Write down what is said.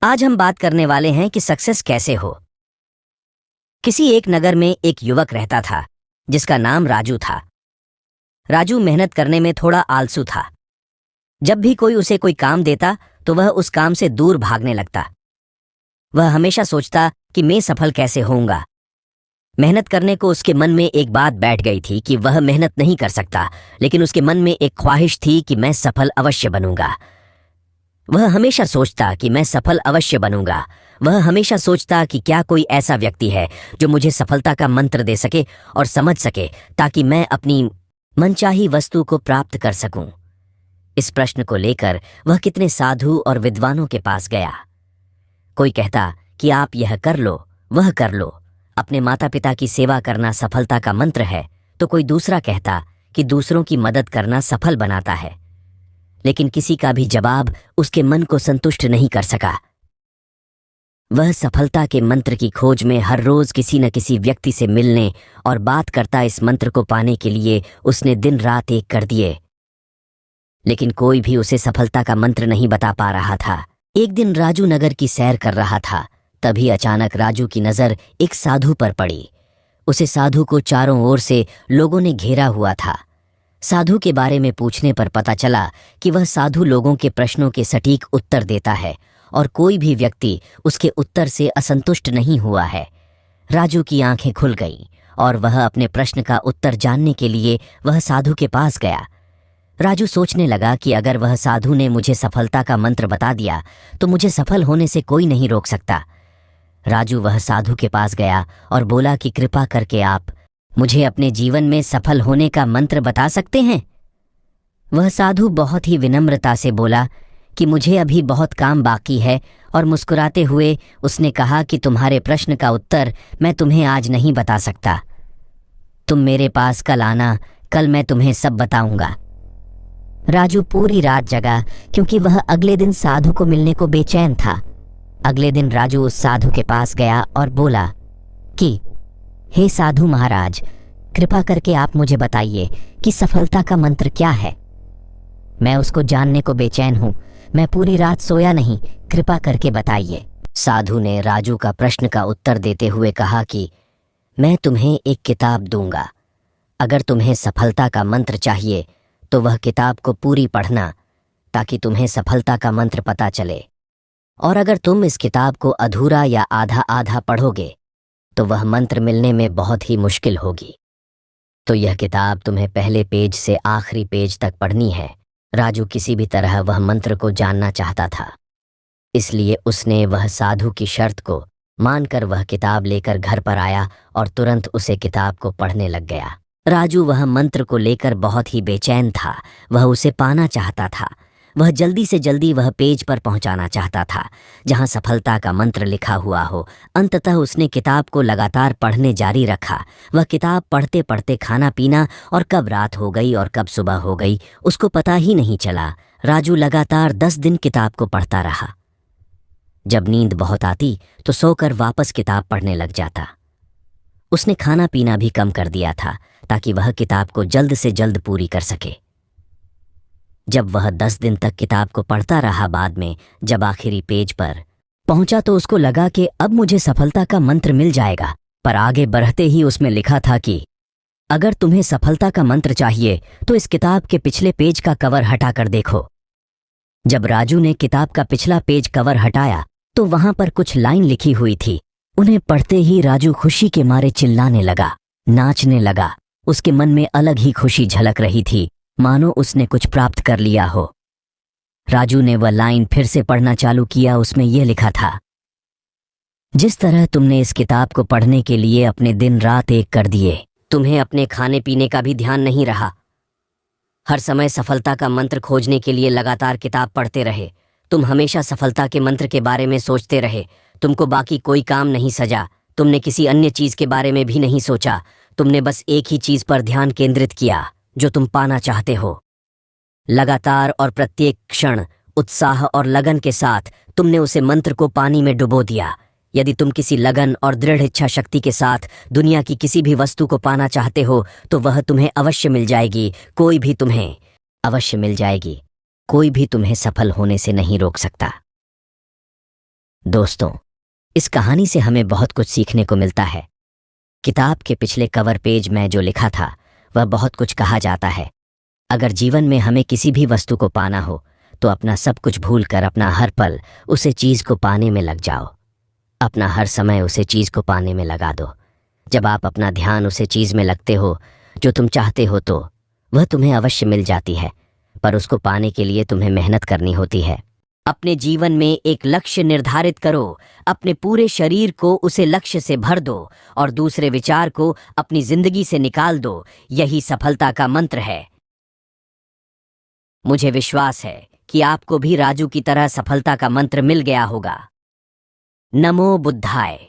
आज हम बात करने वाले हैं कि सक्सेस कैसे हो। किसी एक नगर में एक युवक रहता था जिसका नाम राजू था। राजू मेहनत करने में थोड़ा आलसू था। जब भी कोई उसे कोई काम देता तो वह उस काम से दूर भागने लगता। वह हमेशा सोचता कि मैं सफल कैसे होऊंगा। मेहनत करने को उसके मन में एक बात बैठ गई थी कि वह मेहनत नहीं कर सकता, लेकिन उसके मन में एक ख्वाहिश थी कि मैं सफल अवश्य बनूंगा। वह हमेशा सोचता कि मैं सफल अवश्य बनूंगा। वह हमेशा सोचता कि क्या कोई ऐसा व्यक्ति है जो मुझे सफलता का मंत्र दे सके और समझ सके, ताकि मैं अपनी मनचाही वस्तु को प्राप्त कर सकूं। इस प्रश्न को लेकर वह कितने साधु और विद्वानों के पास गया। कोई कहता कि आप यह कर लो, वह कर लो, अपने माता पिता की सेवा करना सफलता का मंत्र है, तो कोई दूसरा कहता कि दूसरों की मदद करना सफल बनाता है। लेकिन किसी का भी जवाब उसके मन को संतुष्ट नहीं कर सका। वह सफलता के मंत्र की खोज में हर रोज किसी न किसी व्यक्ति से मिलने और बात करता। इस मंत्र को पाने के लिए उसने दिन रात एक कर दिए, लेकिन कोई भी उसे सफलता का मंत्र नहीं बता पा रहा था। एक दिन राजू नगर की सैर कर रहा था। तभी अचानक राजू की नजर एक साधु पर पड़ी। उसे साधु को चारों ओर से लोगों ने घेरा हुआ था। साधु के बारे में पूछने पर पता चला कि वह साधु लोगों के प्रश्नों के सटीक उत्तर देता है और कोई भी व्यक्ति उसके उत्तर से असंतुष्ट नहीं हुआ है। राजू की आंखें खुल गईं और वह अपने प्रश्न का उत्तर जानने के लिए वह साधु के पास गया। राजू सोचने लगा कि अगर वह साधु ने मुझे सफलता का मंत्र बता दिया तो मुझे सफल होने से कोई नहीं रोक सकता। राजू वह साधु के पास गया और बोला कि कृपा करके आप मुझे अपने जीवन में सफल होने का मंत्र बता सकते हैं। वह साधु बहुत ही विनम्रता से बोला कि मुझे अभी बहुत काम बाकी है, और मुस्कुराते हुए उसने कहा कि तुम्हारे प्रश्न का उत्तर मैं तुम्हें आज नहीं बता सकता। तुम मेरे पास कल आना, कल मैं तुम्हें सब बताऊंगा। राजू पूरी रात जगा क्योंकि वह अगले दिन साधु को मिलने को बेचैन था। अगले दिन राजू उस साधु के पास गया और बोला कि हे साधु महाराज, कृपा करके आप मुझे बताइए कि सफलता का मंत्र क्या है। मैं उसको जानने को बेचैन हूं। मैं पूरी रात सोया नहीं, कृपा करके बताइए। साधु ने राजू का प्रश्न का उत्तर देते हुए कहा कि मैं तुम्हें एक किताब दूंगा। अगर तुम्हें सफलता का मंत्र चाहिए तो वह किताब को पूरी पढ़ना, ताकि तुम्हें सफलता का मंत्र पता चले। और अगर तुम इस किताब को अधूरा या आधा आधा पढ़ोगे तो वह मंत्र मिलने में बहुत ही मुश्किल होगी। तो यह किताब तुम्हें पहले पेज से आखिरी पेज तक पढ़नी है। राजू किसी भी तरह वह मंत्र को जानना चाहता था, इसलिए उसने वह साधु की शर्त को मानकर वह किताब लेकर घर पर आया और तुरंत उसे किताब को पढ़ने लग गया। राजू वह मंत्र को लेकर बहुत ही बेचैन था। वह उसे पाना चाहता था। वह जल्दी से जल्दी वह पेज पर पहुंचाना चाहता था जहां सफलता का मंत्र लिखा हुआ हो। अंततः उसने किताब को लगातार पढ़ने जारी रखा। वह किताब पढ़ते पढ़ते खाना पीना, और कब रात हो गई और कब सुबह हो गई उसको पता ही नहीं चला। राजू लगातार 10 दिन किताब को पढ़ता रहा। जब नींद बहुत आती तो सोकर वापस किताब पढ़ने लग जाता। उसने खाना पीना भी कम कर दिया था ताकि वह किताब को जल्द से जल्द पूरी कर सके। जब वह 10 दिन तक किताब को पढ़ता रहा, बाद में जब आखिरी पेज पर पहुंचा तो उसको लगा कि अब मुझे सफलता का मंत्र मिल जाएगा। पर आगे बढ़ते ही उसमें लिखा था कि अगर तुम्हें सफलता का मंत्र चाहिए तो इस किताब के पिछले पेज का कवर हटाकर देखो। जब राजू ने किताब का पिछला पेज कवर हटाया तो वहां पर कुछ लाइन लिखी हुई थी। उन्हें पढ़ते ही राजू खुशी के मारे चिल्लाने लगा, नाचने लगा। उसके मन में अलग ही खुशी झलक रही थी, मानो उसने कुछ प्राप्त कर लिया हो। राजू ने वह लाइन फिर से पढ़ना चालू किया। उसमें यह लिखा था, जिस तरह तुमने इस किताब को पढ़ने के लिए अपने दिन रात एक कर दिए, तुम्हें अपने खाने पीने का भी ध्यान नहीं रहा। हर समय सफलता का मंत्र खोजने के लिए लगातार किताब पढ़ते रहे। तुम हमेशा सफलता के मंत्र के बारे में सोचते रहे। तुमको बाकी कोई काम नहीं सजा। तुमने किसी अन्य चीज के बारे में भी नहीं सोचा। तुमने बस एक ही चीज पर ध्यान केंद्रित किया जो तुम पाना चाहते हो। लगातार और प्रत्येक क्षण उत्साह और लगन के साथ तुमने उसे मंत्र को पानी में डुबो दिया। यदि तुम किसी लगन और दृढ़ इच्छा शक्ति के साथ दुनिया की किसी भी वस्तु को पाना चाहते हो तो वह तुम्हें अवश्य मिल जाएगी। कोई भी तुम्हें अवश्य मिल जाएगी। कोई भी तुम्हें सफल होने से नहीं रोक सकता। दोस्तों, इस कहानी से हमें बहुत कुछ सीखने को मिलता है। किताब के पिछले कवर पेज में जो लिखा था वह बहुत कुछ कहा जाता है। अगर जीवन में हमें किसी भी वस्तु को पाना हो तो अपना सब कुछ भूलकर अपना हर पल उसे चीज को पाने में लग जाओ। अपना हर समय उसे चीज को पाने में लगा दो। जब आप अपना ध्यान उसे चीज में लगते हो जो तुम चाहते हो तो वह तुम्हें अवश्य मिल जाती है, पर उसको पाने के लिए तुम्हें मेहनत करनी होती है। अपने जीवन में एक लक्ष्य निर्धारित करो, अपने पूरे शरीर को उसे लक्ष्य से भर दो और दूसरे विचार को अपनी जिंदगी से निकाल दो। यही सफलता का मंत्र है। मुझे विश्वास है कि आपको भी राजू की तरह सफलता का मंत्र मिल गया होगा। नमो बुद्धाय।